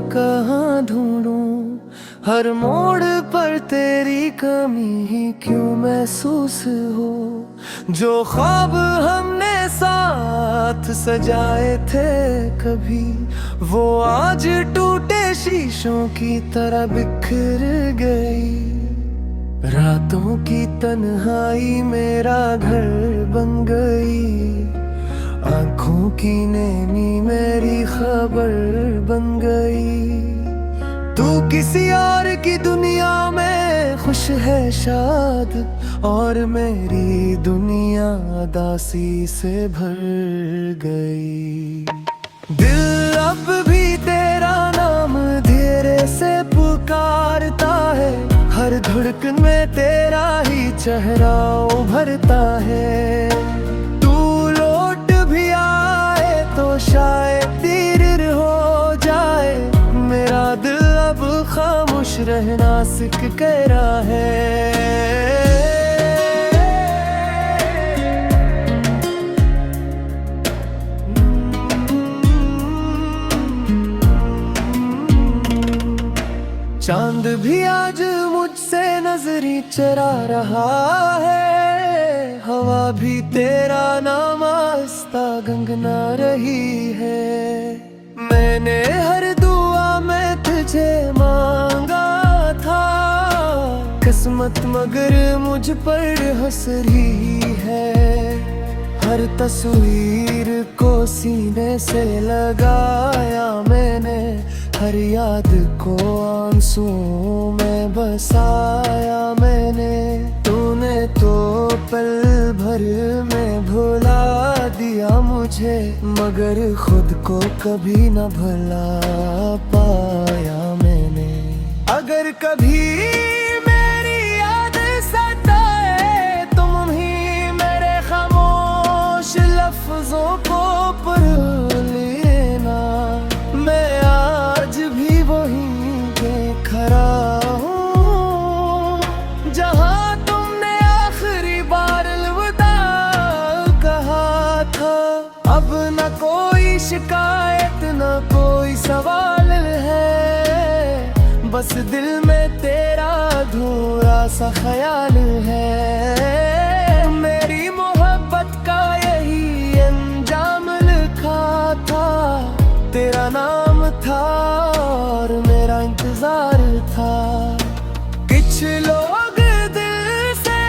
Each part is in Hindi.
कहाँ ढूंढूं, हर मोड़ पर तेरी कमी ही क्यों महसूस हो। जो ख्वाब हमने साथ सजाए थे कभी, वो आज टूटे शीशों की तरह बिखर गई। रातों की तन्हाई मेरा घर बन गई, आंखों की नैनी मेरी खबर बन गई। तू किसी और की दुनिया में खुश है शायद, और मेरी दुनिया उदासी से भर गई। दिल अब भी तेरा नाम धीरे से पुकारता है, हर धड़कन में तेरा ही चेहरा उभरता है। तू लौट भी आए तो शायद तीर हो जाए, मेरा दिल अब खामोश रहना सीख गया है। चांद भी आज मुझसे नजरी चरा रहा है, हवा भी तेरा नाम आस्ता गंगना रही है। मैंने हर दुआ में तुझे मांगा था, किस्मत मगर मुझ पर हंस रही है। हर तस्वीर को सीने से लगाया मैंने, हर याद को आंसुओं में बसाया मैंने। तूने तो पल भर में भुला दिया मुझे, मगर खुद को कभी न भुला पाया मैंने। अगर कभी मेरी याद सताए, तुम ही मेरे खामोश लफ्जों को पढ़ लेना। मैं आज भी वहीं पे खड़ा हूँ, जहाँ तुमने आखिरी बार अलविदा कहा था। अब न कोई शिकायत न कोई सवाल है, बस दिल में तेरा अधूरा सा ख्याल है। मेरी मोहब्बत का यही अंजाम लिखा था, तेरा नाम था और मेरा इंतजार था। कुछ लोग दिल से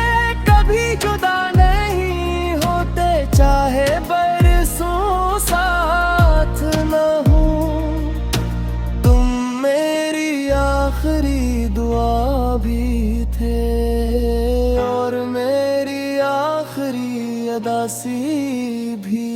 कभी जुदा नहीं होते, चाहे बरसों साथ न हूँ। तुम मेरी आखिरी दुआ भी थे, और मेरी आखिरी उदासी भी।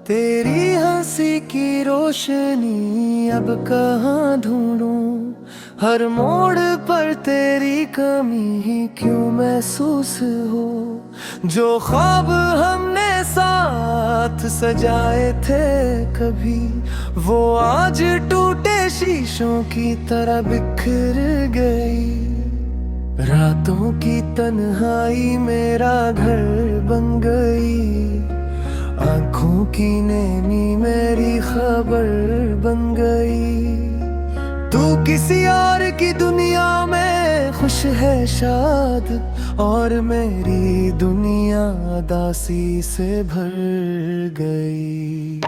तेरी हंसी की रोशनी अब कहाँ ढूंढूं, हर मोड़ पर तेरी कमी ही क्यों महसूस हो। जो ख्वाब हमने साथ सजाए थे कभी, वो आज टूटे शीशों की तरह बिखर गई। रातों की तन्हाई मेरा घर बन गई, आंखों की नैनी मेरी खबर बन गई। तू किसी और की दुनिया में खुश है शायद, और मेरी दुनिया उदासी से भर गई।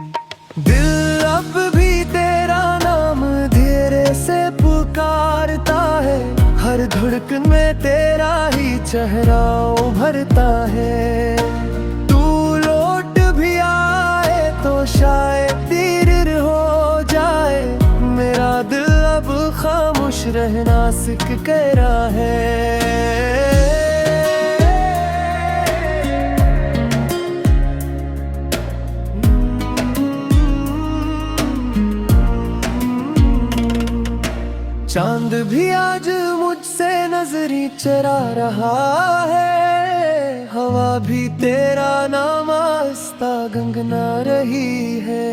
दिल अब भी तेरा नाम धीरे से पुकारता है, हर धुन धड़कन में तेरा ही चेहरा उभरता है। तू लौट भी आए तो शायद देर हो जाए, मेरा दिल अब खामोश रहना सीख कर रहा है। चांद भी आज मुझसे नजरी चरा रहा है, हवा भी तेरा नाम आस्ता गंगना रही है।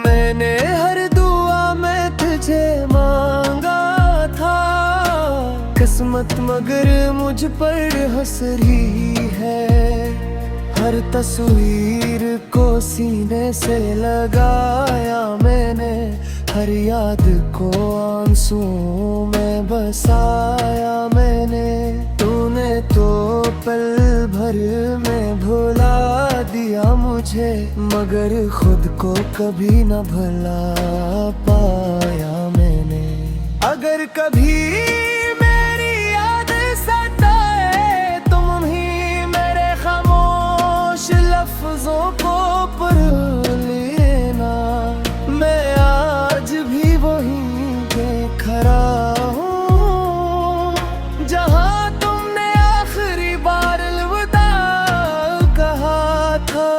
मैंने हर दुआ में तुझे मांगा था, किस्मत मगर मुझ पर हंस रही है। हर तस्वीर को सीने से लगाया मैंने, हर याद को आंसुओं में बसाया मैंने। तूने तो पल भर में भुला दिया मुझे, मगर खुद को कभी न भुला पाया मैंने। अगर कभी मेरी याद सताए, तुम ही मेरे खामोश लफ्जों को पढ़ लेना। मैं आज भी वहीं पे खड़ा हूँ, जहाँ तुमने आखिरी बार अलविदा कहा था।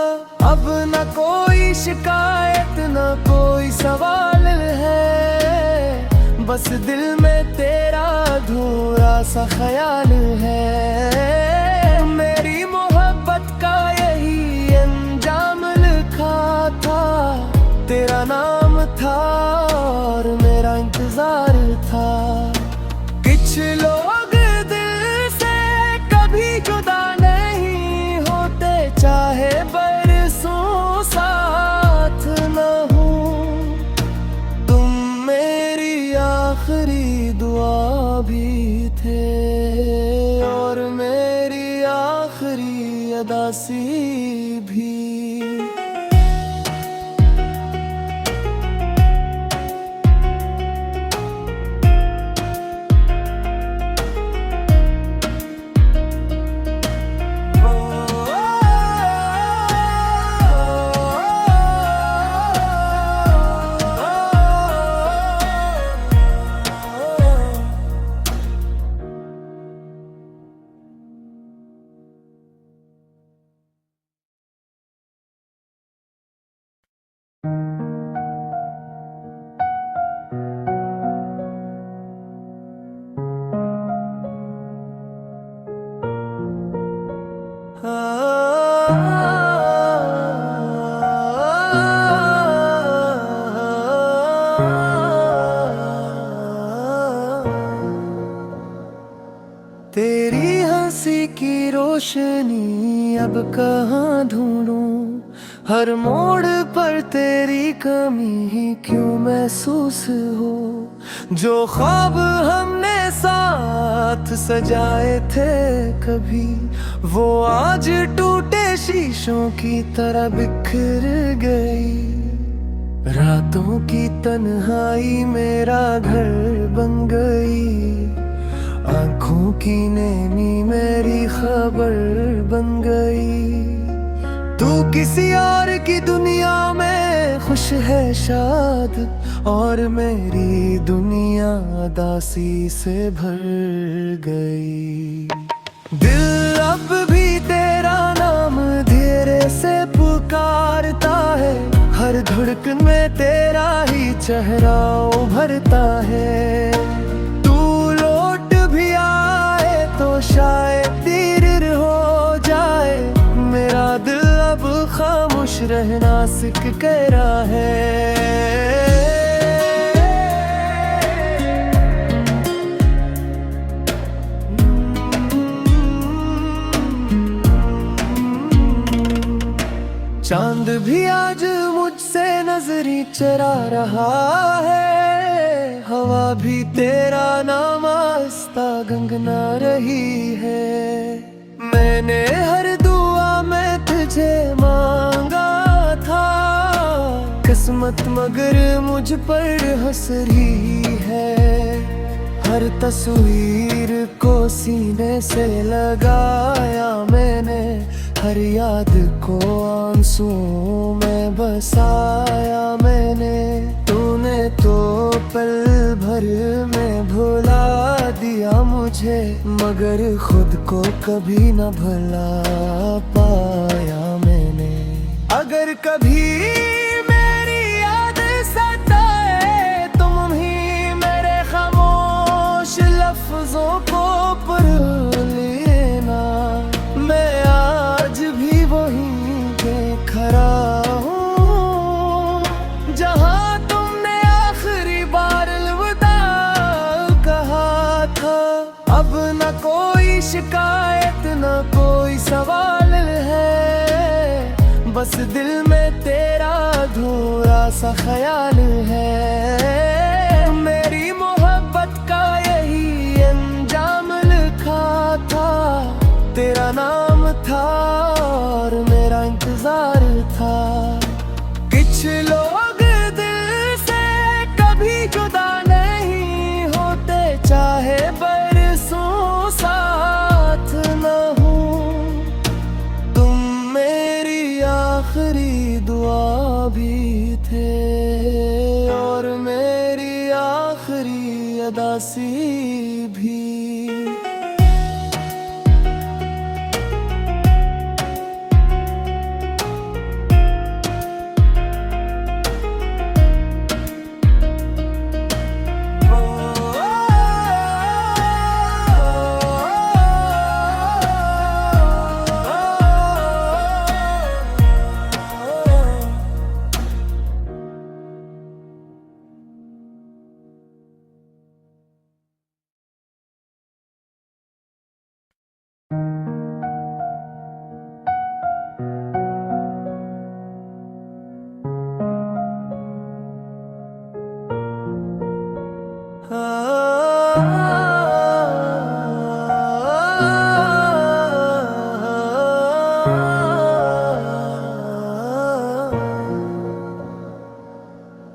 अब न कोई शिकायत न कोई सवाल है, बस दिल में तेरा अधूरा सा ख्याल है। मेरी मोहब्बत का यही अंजाम लिखा था, तेरा नाम था और मेरा इंतजार था। कुछ लोग दिल से कभी जुदा नहीं होते, चाहे बरसों साथ न हो। तुम मेरी आखिरी दुआ भी थे और मेरी आखिरी अदासी भी। तेरी हंसी की रोशनी अब कहाँ ढूंढूं, हर मोड़ पर तेरी कमी ही क्यों महसूस हो। जो ख्वाब हमने साथ सजाए थे कभी, वो आज टूटे शीशों की तरह बिखर गई। रातों की तन्हाई मेरा घर बन गई, आँखों की नेमी मेरी खबर बन गई। तू किसी और की दुनिया में खुश है शायद, और मेरी दुनिया उदासी से भर गई। दिल अब भी तेरा नाम धीरे से पुकारता है, हर धड़कन में तेरा ही चेहरा उभरता है। तू लौट भी आए तो शायद देर हो जाए, मेरा दिल अब खामोश रहना सीख कर रहा है। चांद भी आज मुझसे नजरी चरा रहा है, हवा भी तेरा नाम आस्ता गंगना रही है। मैंने हर दुआ में तुझे मांगा था, किस्मत मगर मुझ पर हंस रही है। हर तस्वीर को सीने से लगाया मैंने, हर याद को आंसुओं में बसाया मैंने। तूने तो पल भर में भुला दिया मुझे, मगर खुद को कभी न भुला पाया मैंने। अगर कभी मेरी याद सताए, तुम ही मेरे खामोश लफ्जों को पढ़ लेना। मैं आज भी वहीं पे खड़ा हूँ, जहाँ तुमने आखिरी बार अलविदा कहा था। अब न कोई शिकायत न कोई सवाल है, बस दिल में तेरा अधूरा सा ख्याल है। मेरी मोहब्बत का यही अंजाम लिखा था, तेरा नाम था और मेरा इंतजार था। कुछ लोग दिल से कभी जुदा नहीं होते, चाहे बरसों साथ न हूँ। तुम मेरी आखिरी दुआ भी थे और मेरी आखिरी अदासी भी।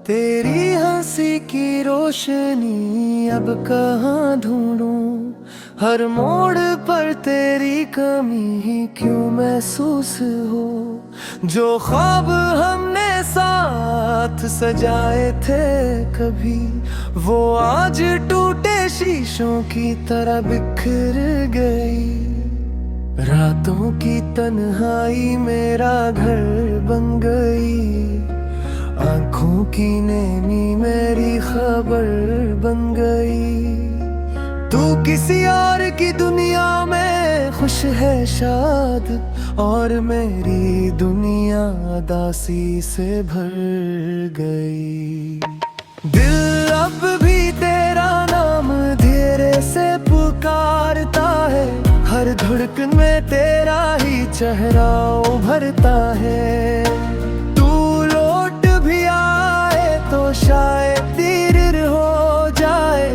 तेरी हंसी की रोशनी अब कहाँ ढूंढूं, हर मोड़ पर तेरी कमी ही क्यों महसूस हो। जो ख्वाब हमने साथ सजाए थे कभी, वो आज टूटे शीशों की तरह बिखर गई। रातों की तन्हाई मेरा घर बन गई, आँखों की नैनी मेरी खबर बन गई। तू किसी और की दुनिया में खुश है शाद, और मेरी दुनिया उदासी से भर गई। दिल अब भी तेरा नाम धीरे से पुकारता है, हर धड़कन में तेरा ही चेहरा उभरता है। तू लौट भी आए तो शायद देर हो जाए,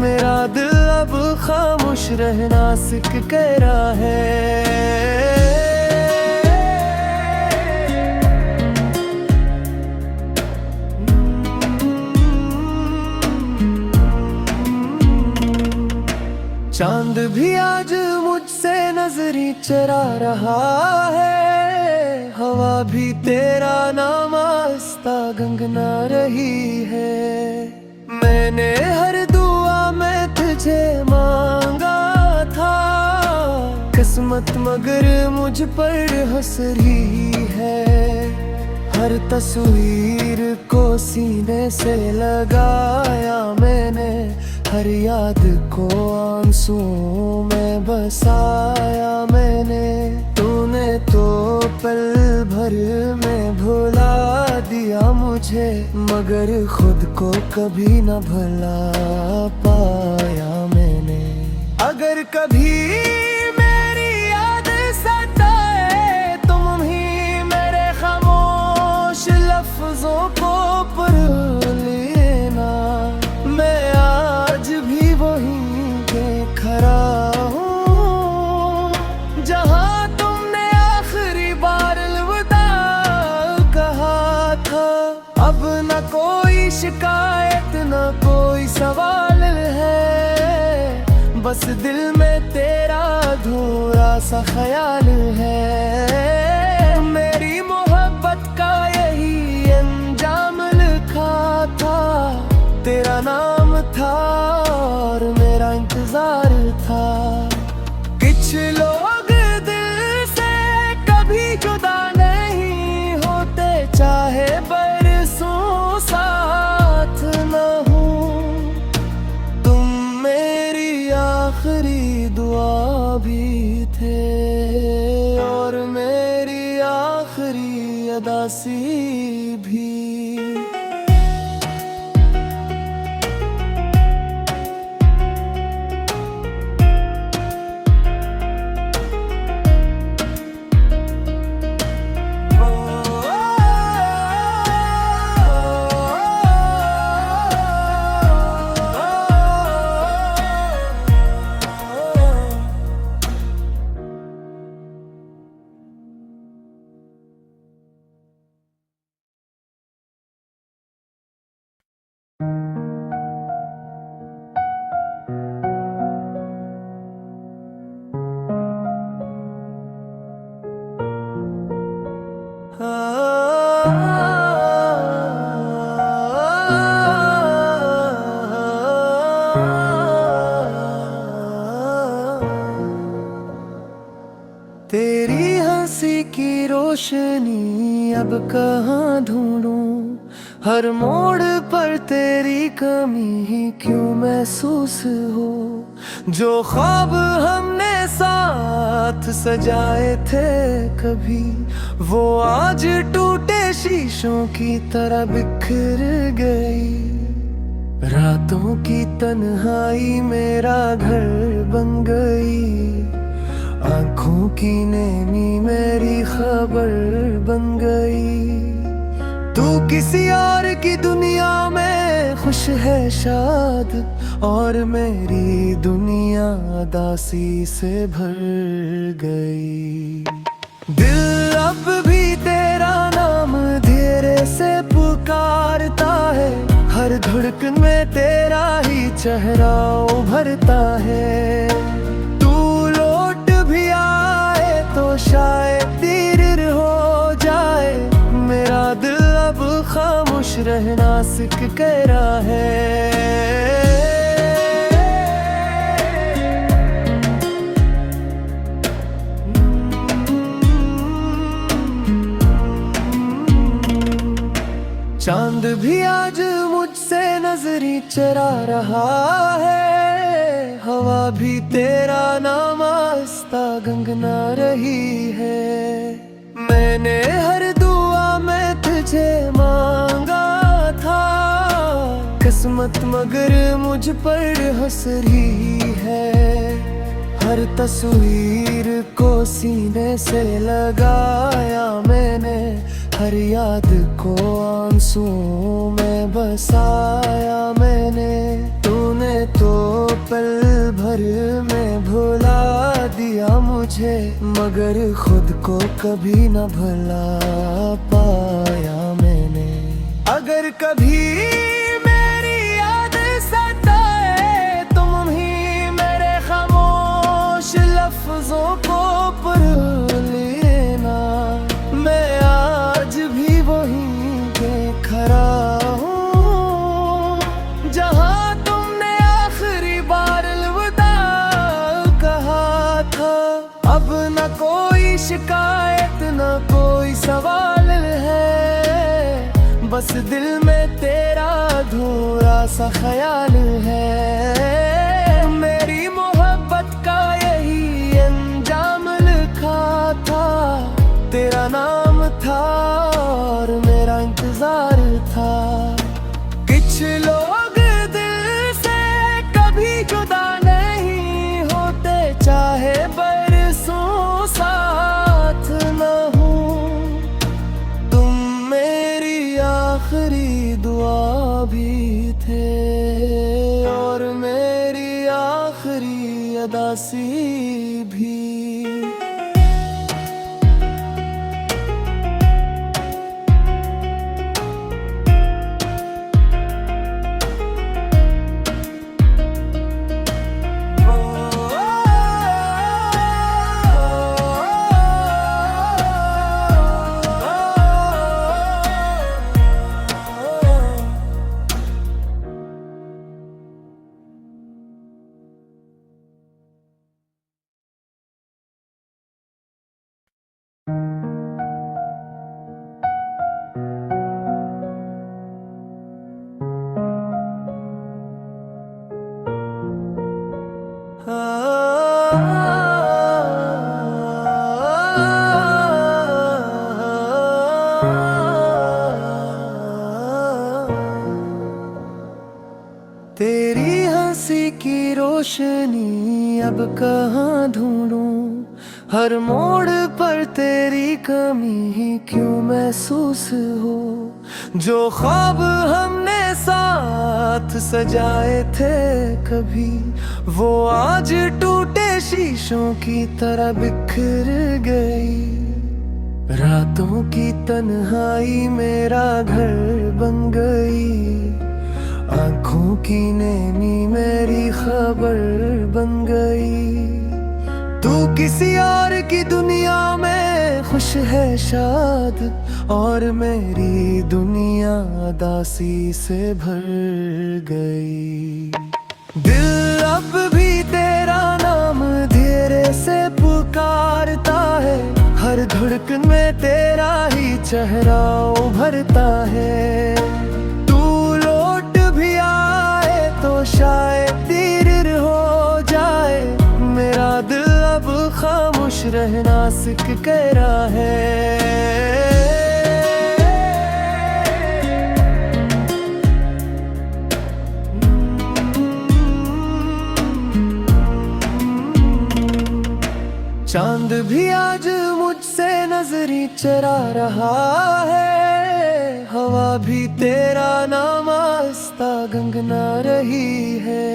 मेरा दिल अब खामोश रहना सीख गया है। चांद भी आज मुझसे नजरी चरा रहा है, हवा भी तेरा नाम आस्ता गंगना रही है। मैंने हर दुआ में तुझे मांगा था, किस्मत मगर मुझ पर हंस रही है। हर तस्वीर को सीने से लगाया मैंने, हर याद को आंसुओं में बसाया मैंने। तूने तो पल भर में भुला दिया मुझे, मगर खुद को कभी न भुला पाया मैंने। अगर कभी मेरी याद सताए, तुम ही मेरे खामोश लफ्जों को पढ़ लेना। मैं आज भी वहीं पे खड़ा हूँ, जहाँ तुमने आखिरी बार अलविदा कहा था। अब न कोई शिकायत न कोई सवाल है, बस दिल में तेरा अधूरा सा ख्याल है। मेरी मोहब्बत का यही अंजाम लिखा था, तेरा नाम था और मेरा इंतजार था। कुछ लोग दिल से कभी जुदा नहीं होते, चाहे बरसों साथ न हो। तुम मेरी आखिरी दुआ भी थे और मेरी आखिरी अदासी भी। तेरी हंसी की रोशनी अब कहाँ ढूंढूं, हर मोड़ पर तेरी कमी ही क्यों महसूस हो। जो ख्वाब हमने साथ सजाए थे कभी, वो आज टूटे शीशों की तरह बिखर गई। रातों की तन्हाई मेरा घर बन गई, आँखों की नैनी मेरी खबर बन गई। तू किसी और की दुनिया में खुश है शाद, और मेरी दुनिया उदासी से भर गई। दिल अब भी तेरा नाम धीरे से पुकारता है, हर धड़कन में तेरा ही चेहरा उभरता है। तू लौट भी आए तो शायद देर हो जाए, मेरा दिल अब खामोश रहना सीख कर रहा है। चांद भी आज मुझसे नजरी चरा रहा है, हवा भी तेरा नाम आस्ता गंगना रही है। मैंने हर दुआ में तुझे मांगा था, किस्मत मगर मुझ पर हंस रही है। हर तस्वीर को सीने से लगाया मैंने, हर याद को आंसुओं में बसाया मैंने। तूने तो पल भर में भुला दिया मुझे, मगर खुद को कभी न भुला पाया मैंने। अगर कभी मेरी याद सताए, तुम ही मेरे खामोश लफ्जों को पढ़ लेना। मैं आज भी वहीं पे खड़ा हूँ, जहाँ तुमने आखिरी बार अलविदा कहा था। अब न कोई शिकायत न कोई सवाल है, बस दिल में तेरा अधूरा सा ख्याल है। मेरी मोहब्बत का यही अंजाम लिखा था, तेरा नाम था और मेरा इंतजार था। कुछ लोग दिल से कभी जुदा नहीं होते, चाहे बरसों साथ न हो। तुम मेरी आखिरी दुआ भी थे और मेरी आखिरी अदासी भी। रोशनी अब कहाँ ढूंढूं, हर मोड़ पर तेरी कमी ही क्यों महसूस हो। जो ख्वाब हमने साथ सजाए थे कभी, वो आज टूटे शीशों की तरह बिखर गई। रातों की तन्हाई मेरा घर बन गई, आंखों की नेमी मेरी खबर बन गई। तू किसी और की दुनिया में खुश है शाद, और मेरी दुनिया दासी से भर गई। दिल अब भी तेरा नाम धीरे से पुकारता है, हर धड़कन में तेरा ही चेहरा उभरता है। तू लौट भी आए तो शायद देर हो जाए, मेरा दिल अब खामोश रहना सीख कर रहा है। चांद भी आज मुझसे नजरी चरा रहा है, हवा भी तेरा नाम आस्ता गंगना रही है।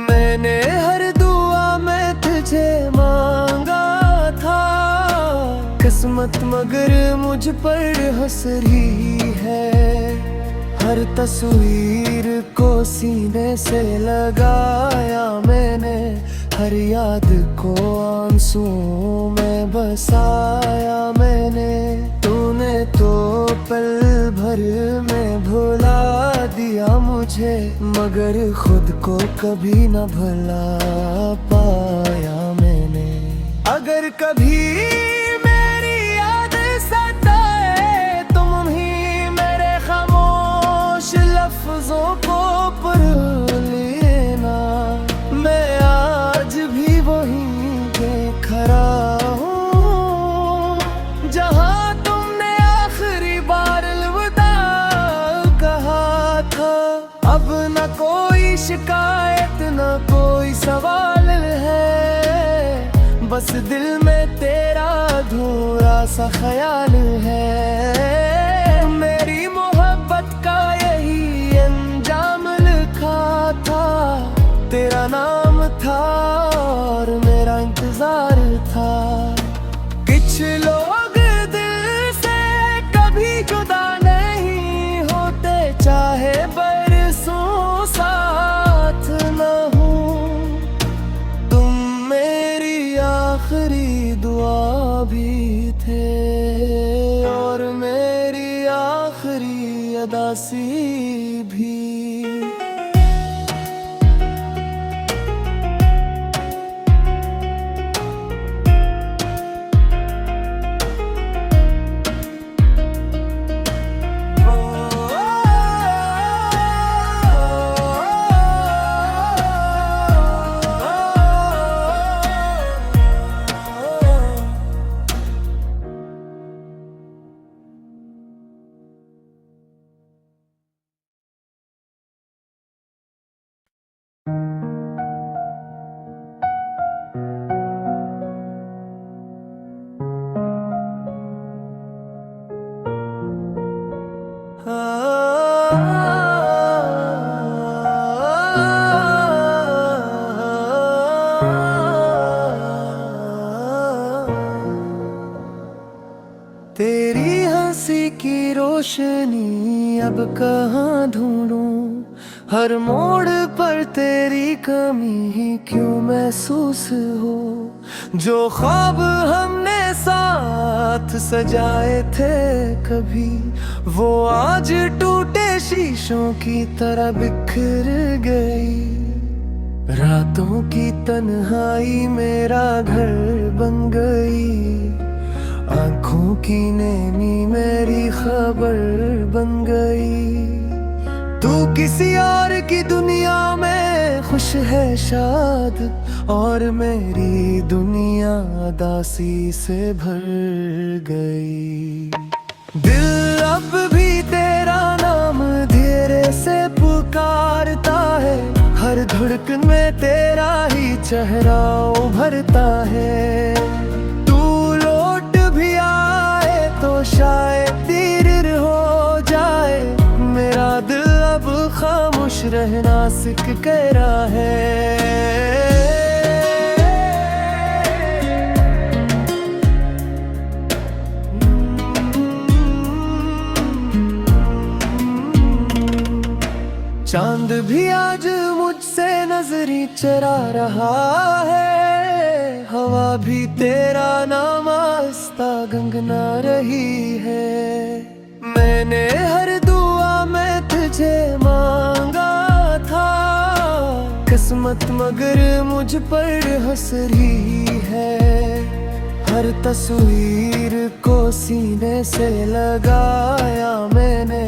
मैंने हर दुआ में तुझे मांगा था, किस्मत मगर मुझ पर हंस रही है। हर तस्वीर को सीने से लगाया मैंने, हर याद को आंसुओं में बसाया मैंने। तूने तो पल भर में भुला दिया मुझे, मगर खुद को कभी न भुला पाया मैंने। अगर कभी मेरी याद सताए, तुम ही मेरे खामोश लफ्जों को पढ़ लेना। मैं आज भी वहीं पे खड़ा हूँ, जहाँ तुमने आखिरी बार अलविदा कहा था। अब न कोई शिकायत न कोई सवाल है, बस दिल में तेरा अधूरा सा ख्याल है। मेरी मोहब्बत का यही अंजाम लिखा था, तेरा नाम था और मेरा इंतजार था। कुछ लोग दिल से कभी जुदा नहीं होते, चाहे बरसों साथ न हूँ। तुम मेरी आखिरी दुआ भी थे, और मेरी आखिरी अदासी भी। तेरी हंसी की रोशनी अब कहाँ ढूंढूं, हर मोड़ पर तेरी कमी ही क्यों महसूस हो। जो ख्वाब हमने साथ सजाए थे कभी, वो आज टूटे शीशों की तरह बिखर गई। रातों की तन्हाई मेरा घर बन गई, आंखों की नेमी मेरी खबर बन गई। तू किसी और की दुनिया में खुश है शाद, और मेरी दुनिया दासी से भर गई। दिल अब भी तेरा नाम धीरे से पुकारता है, हर धड़ धड़कन में तेरा ही चेहरा उभरता है। तू लौट भी आए तो शायद देर हो जाए, मेरा दिल अब खामोश रहना सीख कर है। चांद भी आज मुझसे नजरी चरा रहा है, हवा भी तेरा नाम आस्ता गंगना रही है। मैंने हर दुआ में तुझे मांगा था, किस्मत मगर मुझ पर हंस रही है। हर तस्वीर को सीने से लगाया मैंने,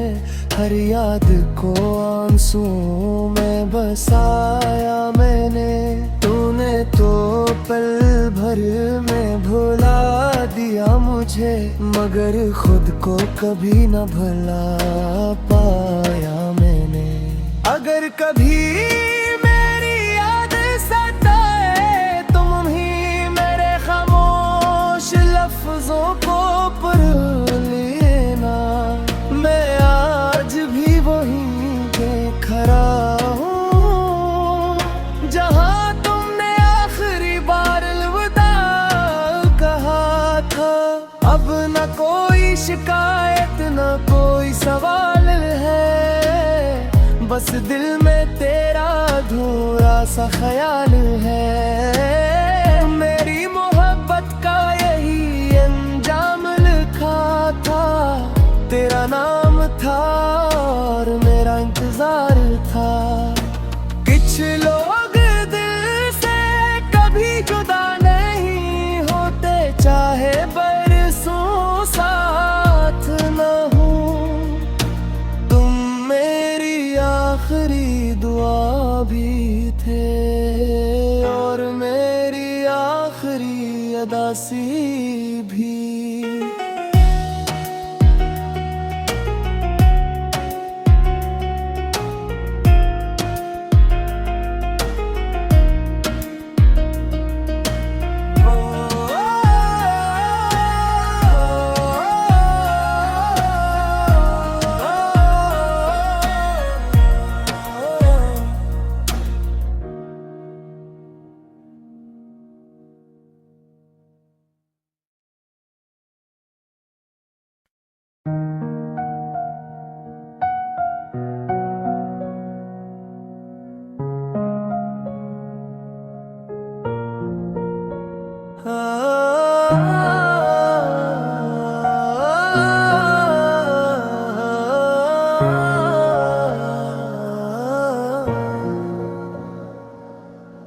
हर याद को आंसुओं में बसाया मैंने। तूने तो पल भर में भुला दिया मुझे, मगर खुद को कभी न भुला पाया मैंने। अगर कभी मेरी याद सताए, तुम ही मेरे खामोश लफ्जों को पढ़ लेना। मैं आज भी वहीं पे खड़ा हूँ, जहाँ तुमने आखिरी बार अलविदा कहा था। अब न कोई शिकायत न कोई सवाल है, बस दिल में तेरा अधूरा सा ख्याल है। मेरी मोहब्बत का यही अंजाम लिखा था, तेरा नाम था और मेरा इंतजार था। कुछ लोग दिल से कभी जुदा नहीं होते, चाहे बरसों साथ न हूँ। तुम मेरी आखिरी दुआ भी थे और मेरी आखिरी अदासी भी।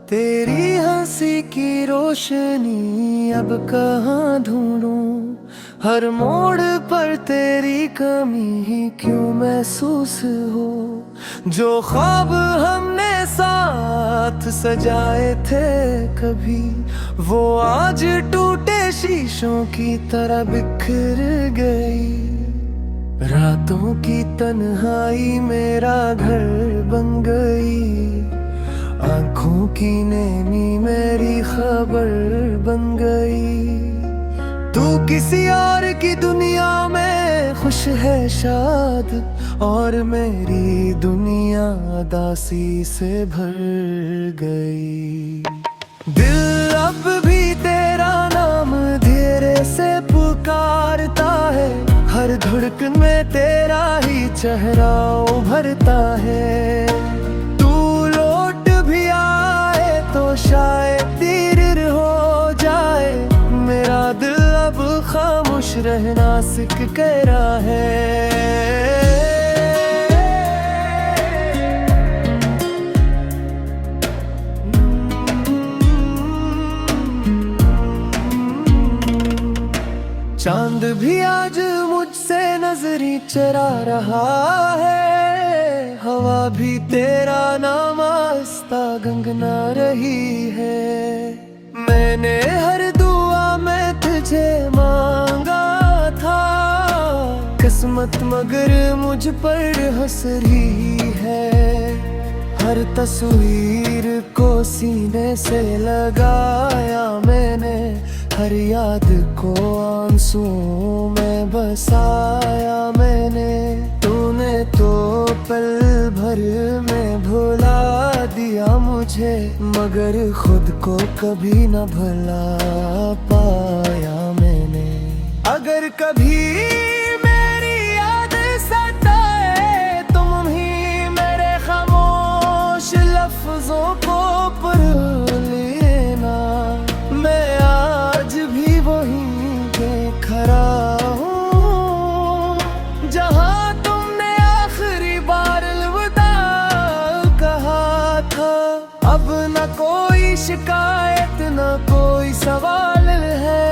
तेरी हंसी की रोशनी अब कहाँ ढूंढूं, हर मोड़ पर तेरी कमी ही क्यों महसूस हो। जो ख्वाब हमने साथ सजाए थे कभी, वो आज टूटे शीशों की तरह बिखर गई। रातों की तन्हाई मेरा घर बन गई, आंखों की नैनी मेरी खबर बन गई। तू किसी और की दुनिया में खुश है शाद, और मेरी दुनिया उदासी से भर गई। दिल अब भी तेरा नाम धीरे से पुकारता है, हर धड़कन में तेरा ही चेहरा उभरता है। तू लौट भी आए तो शायद देर हो जाए, मेरा दिल अब खामोश रहना सीख कर है। चांद भी आज मुझसे नजरी चरा रहा है, हवा भी तेरा नाम आस्ता गंगना रही है। मैंने हर दुआ में तुझे मांगा था, किस्मत मगर मुझ पर हंस रही है। हर तस्वीर को सीने से लगाया मैंने, हर याद को आंसुओं में बसाया मैंने। तूने तो पल भर में भुला दिया मुझे, मगर खुद को कभी न भुला पाया मैंने। अगर कभी मेरी याद सताए, तुम ही मेरे खामोश लफ्जों को पढ़ लेना। मैं आज भी वहीं पे खड़ा हूँ, जहाँ तुमने आखिरी बार अलविदा कहा था। अब न कोई शिकायत, न कोई सवाल है,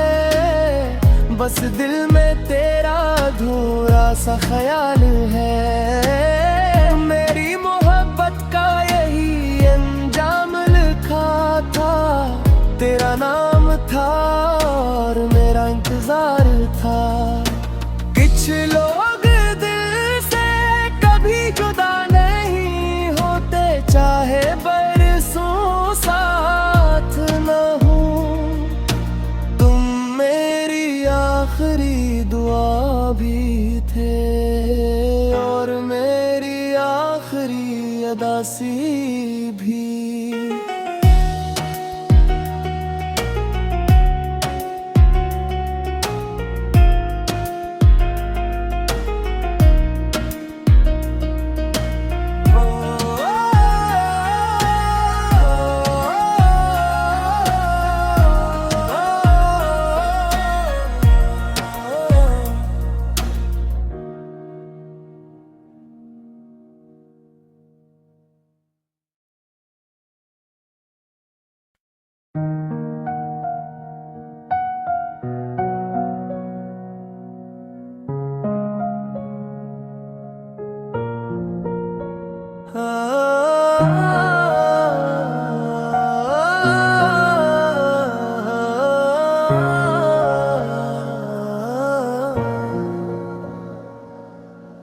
बस दिल में तेरा अधूरा सा ख्याल है। मेरी मोहब्बत का यही अंजाम लिखा था, तेरा नाम था और मेरा इंतजार था। कुछ लोग दिल से कभी जुदा नहीं होते, चाहे बरसों साथ न हूँ। तुम मेरी आखिरी दुआ भी थे और मेरी आखिरी अदासी भी।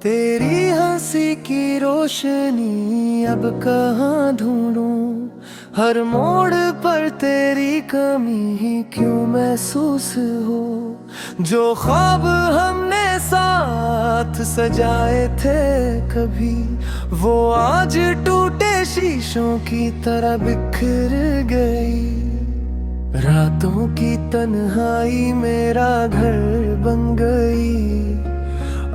तेरी हंसी की रोशनी अब कहाँ ढूंढूं, हर मोड़ पर तेरी कमी ही क्यों महसूस हो। जो ख्वाब हमने साथ सजाए थे कभी, वो आज टूटे शीशों की तरह बिखर गई। रातों की तन्हाई मेरा घर बन गई,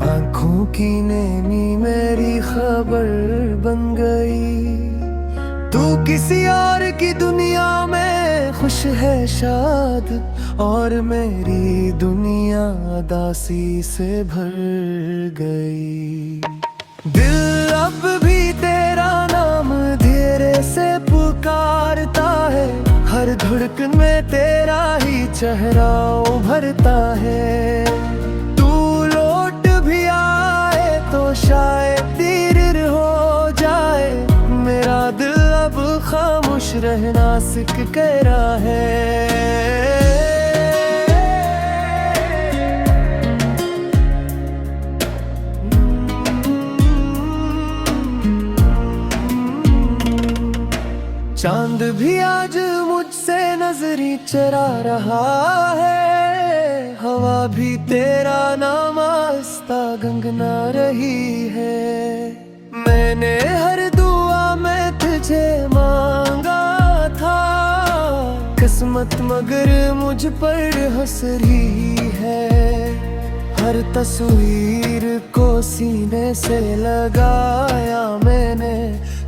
आँखों की नेमी मेरी खबर बन गई। तू किसी और की दुनिया में खुश है शाद, और मेरी दुनिया उदासी से भर गई। दिल अब भी तेरा नाम धीरे से पुकारता है, हर धड़कन में तेरा ही चेहरा उभरता है। तू लौट भी आए तो शायद देर हो जाए, मेरा दिल अब खामोश रहना सीख कर रहा है। चांद भी आज मुझसे नजरी चरा रहा है, हवा भी तेरा नाम आस्ता गंगना रही है। मैंने हर दुआ में तुझे मांगा था, किस्मत मगर मुझ पर हंस रही है। हर तस्वीर को सीने से लगाया मैंने,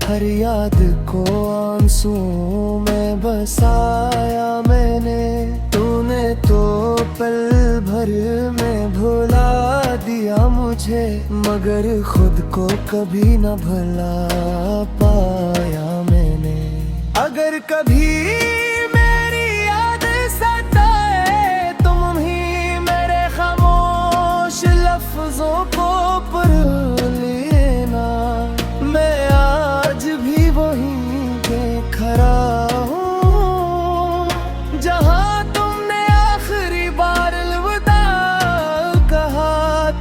हर याद को आंसुओं में बसाया मैंने। तूने तो पल भर में भुला दिया मुझे, मगर खुद को कभी न भुला पाया मैंने। अगर कभी मेरी याद सताए, तुम ही मेरे खामोश लफ्जों को पढ़ लेना। मैं आज भी वहीं पे खड़ा हूँ, जहाँ तुमने आखिरी बार अलविदा कहा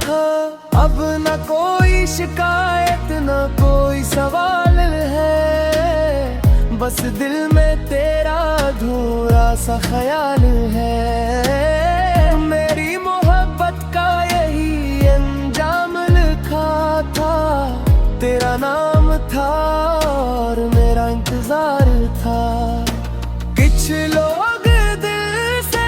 था। अब न कोई शिकायत, न कोई सवाल है, बस दिल में तेरा अधूरा सा ख्याल है। मेरी मोहब्बत का यही अंजाम लिखा था, तेरा नाम था और मेरा इंतजार था। कुछ लोग दिल से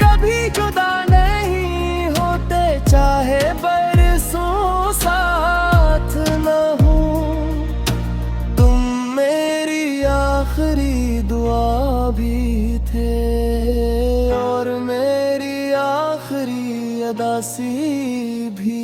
कभी जुदा नहीं होते, चाहे बरसों साथ न हो। तुम मेरी आखिरी दुआ भी थे और मेरी आखिरी अदासी भी।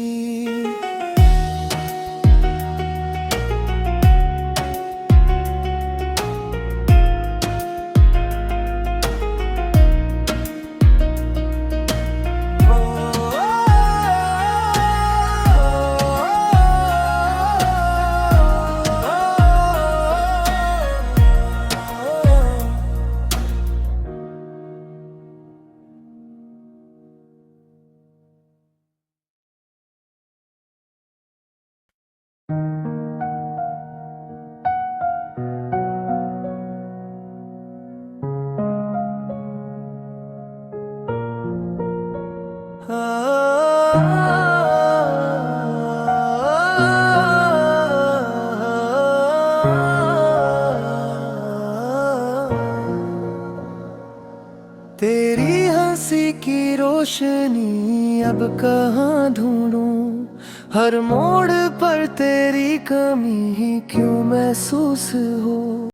तेरी हंसी की रोशनी अब कहाँ ढूंढूं, हर मोड़ पर तेरी कमी ही क्यों महसूस हो।